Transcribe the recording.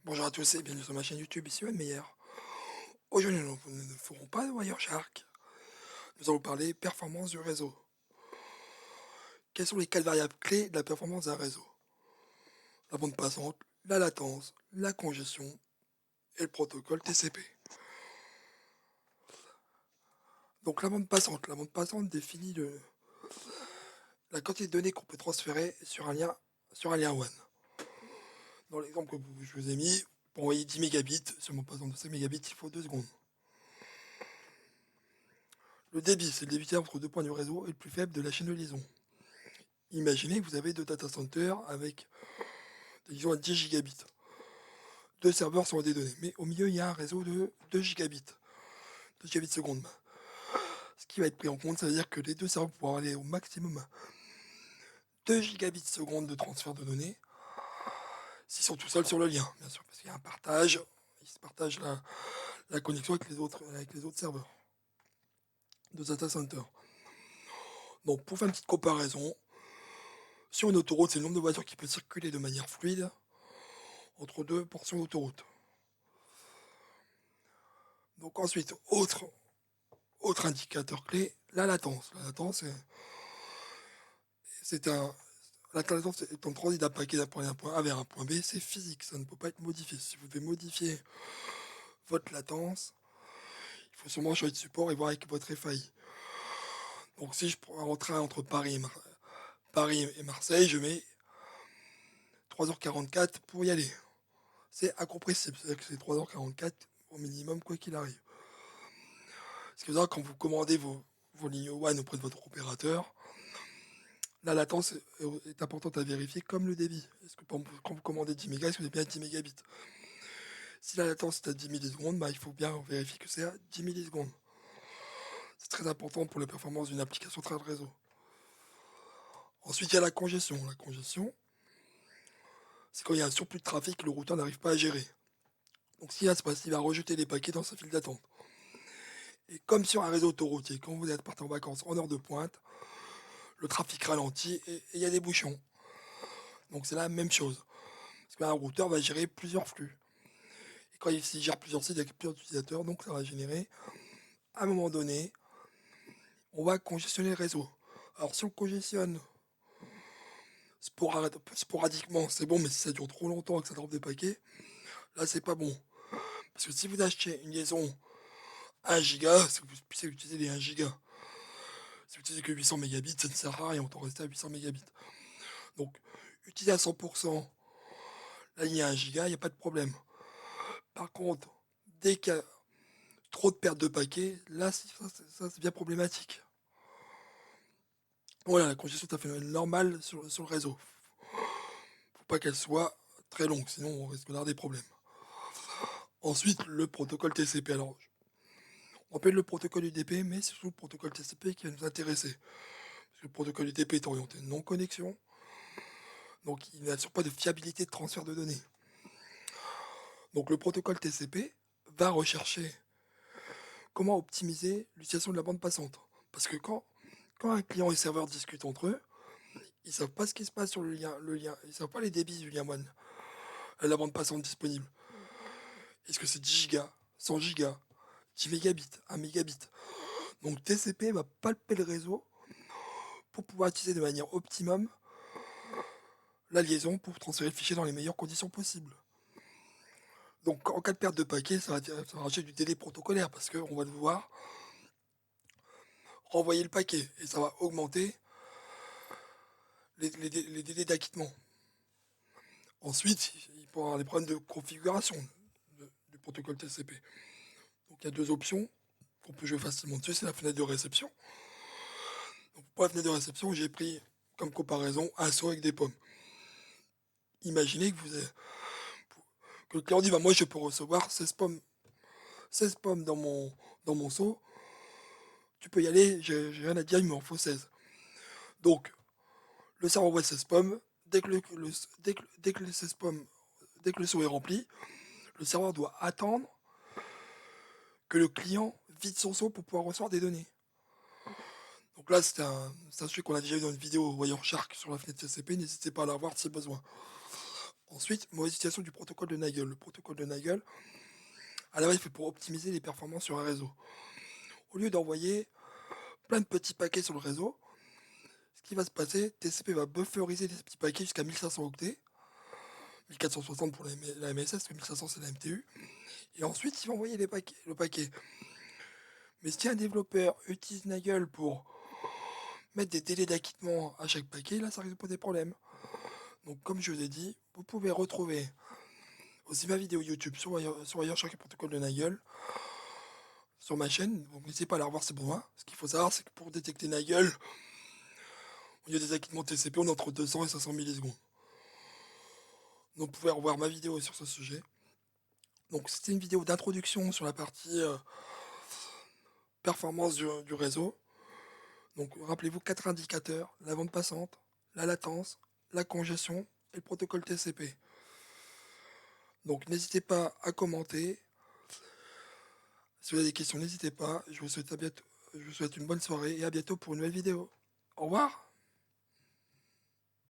Bonjour à tous et bienvenue sur ma chaîne YouTube, ici Web Meyer. Aujourd'hui, nous ne ferons pas de Wireshark. Nous allons parler performance du réseau. Quelles sont les 4 variables clés de la performance d'un réseau? La bande passante, la latence, la congestion et le protocole TCP. Donc la bande passante définit la quantité de données qu'on peut transférer sur un lien WAN. Dans l'exemple que je vous ai mis, pour envoyer 10 mégabits sur mon passant de 5 mégabits, il faut 2 secondes. Le débit, c'est le débit entre deux points du réseau et le plus faible de la chaîne de liaison. Imaginez que vous avez deux data centers avec, disons, 10 gigabits. Deux serveurs sont des données, mais au milieu, il y a un réseau de 2 gigabits, 2 gigabits seconde. Ce qui va être pris en compte, ça veut dire que les deux serveurs pourront aller au maximum 2 gigabits seconde de transfert de données s'ils sont tout seuls sur le lien, bien sûr, parce qu'il y a un partage, ils se partagent la connexion avec les autres serveurs de data center. Donc, pour faire une petite comparaison, sur une autoroute, c'est le nombre de voitures qui peut circuler de manière fluide entre deux portions d'autoroute. Donc ensuite, autre indicateur clé, la latence. La latence, c'est un, la latence est un transit d'un paquet d'un point A vers un point B, c'est physique, ça ne peut pas être modifié. Si vous devez modifier votre latence, il faut sûrement changer de support et voir avec votre FAI. Donc si je prends un train entre Paris et Marseille, je mets 3h44 pour y aller. C'est incompressible, c'est-à-dire que c'est 3h44 au minimum quoi qu'il arrive. Ce qui veut dire que quand vous commandez vos lignes WAN auprès de votre opérateur, la latence est importante à vérifier comme le débit. Est-ce que quand vous commandez 10 mégas, est-ce que vous avez bien 10 mégabits? Si la latence est à 10 millisecondes, bah, il faut bien vérifier que c'est à 10 millisecondes. C'est très important pour la performance d'une application très de réseau. Ensuite, il y a la congestion. La congestion, c'est quand il y a un surplus de trafic, le routeur n'arrive pas à gérer. Donc, ce qu'il va se passer, il va rejeter les paquets dans sa file d'attente. Et comme sur un réseau autoroutier, quand vous êtes parti en vacances en heure de pointe, le trafic ralentit et il y a des bouchons. Donc, c'est la même chose. Parce qu'un routeur va gérer plusieurs flux. Et quand il gère plusieurs sites avec plusieurs utilisateurs, donc ça va générer, à un moment donné, on va congestionner le réseau. Alors, si on congestionne sporadiquement, c'est bon, mais si ça dure trop longtemps et que ça drop des paquets, là, c'est pas bon. Parce que si vous achetez une liaison 1 giga, si vous puissiez utiliser les 1 giga, si vous utilisez que 800 mégabits, ça ne sert à rien, autant rester à 800 mégabits. Donc, utiliser à 100% la ligne à 1 giga, il n'y a pas de problème. Par contre, dès qu'il y a trop de pertes de paquets, là, ça c'est bien problématique. Voilà, la congestion est un phénomène normal sur le réseau. Faut pas qu'elle soit très longue, sinon on risque d'avoir des problèmes. Ensuite, le protocole TCP. Alors, on appelle le protocole UDP, mais c'est surtout le protocole TCP qui va nous intéresser. Parce que le protocole UDP est orienté non-connexion, donc il n'assure pas de fiabilité de transfert de données. Donc le protocole TCP va rechercher comment optimiser l'utilisation de la bande passante. Parce que quand un client et serveur discutent entre eux, ils ne savent pas ce qui se passe sur le lien, ils ne savent pas les débits du lien WAN, la bande passante disponible. Est-ce que c'est 10 gigas, 100 gigas, 10 mégabits, 1 mégabit? Donc TCP va palper le réseau pour pouvoir utiliser de manière optimum la liaison pour transférer le fichier dans les meilleures conditions possibles. Donc en cas de perte de paquet, ça va rajouter du délai protocolaire parce qu'on va devoir renvoyer le paquet et ça va augmenter les délais d'acquittement. Ensuite, il peut y avoir des problèmes de configuration du protocole TCP. Donc il y a deux options qu'on peut jouer facilement dessus, c'est la fenêtre de réception. Donc, pour la fenêtre de réception, j'ai pris comme comparaison un seau avec des pommes. Imaginez que le client dit bah, moi je peux recevoir 16 pommes dans mon seau, tu peux y aller, j'ai rien à dire, il m'en faut 16. Donc le serveur envoie 16 pommes, dès que les 16 pommes, dès que le seau est rempli, le serveur doit attendre que le client vide son seau pour pouvoir recevoir des données. Donc là, c'est un sujet qu'on a déjà vu dans une vidéo Wireshark sur la fenêtre TCP, n'hésitez pas à la voir si besoin. Ensuite, mauvaise utilisation du protocole de Nagel. Le protocole de Nagel, à la base, il fait pour optimiser les performances sur un réseau. Au lieu d'envoyer plein de petits paquets sur le réseau, ce qui va se passer, TCP va bufferiser les petits paquets jusqu'à 1500 octets, 1460 pour la MSS, parce que 1500 c'est la MTU, et ensuite il va envoyer le paquet. Mais si un développeur utilise Nagel pour mettre des délais d'acquittement à chaque paquet, là ça risque de poser des problèmes. Donc comme je vous ai dit, vous pouvez retrouver aussi ma vidéo YouTube sur Wireshark et protocole de Nagel sur ma chaîne, donc n'hésitez pas à la revoir, c'est bon. Hein. Ce qu'il faut savoir, c'est que pour détecter Nagel, au lieu des acquittements TCP, on est entre 200 et 500 millisecondes. Donc vous pouvez revoir ma vidéo sur ce sujet. Donc c'était une vidéo d'introduction sur la partie performance du réseau. Donc rappelez-vous 4 indicateurs, la bande passante, la latence, la congestion et le protocole TCP. Donc n'hésitez pas à commenter. Si vous avez des questions, n'hésitez pas. Je vous souhaite une bonne soirée et à bientôt pour une nouvelle vidéo. Au revoir.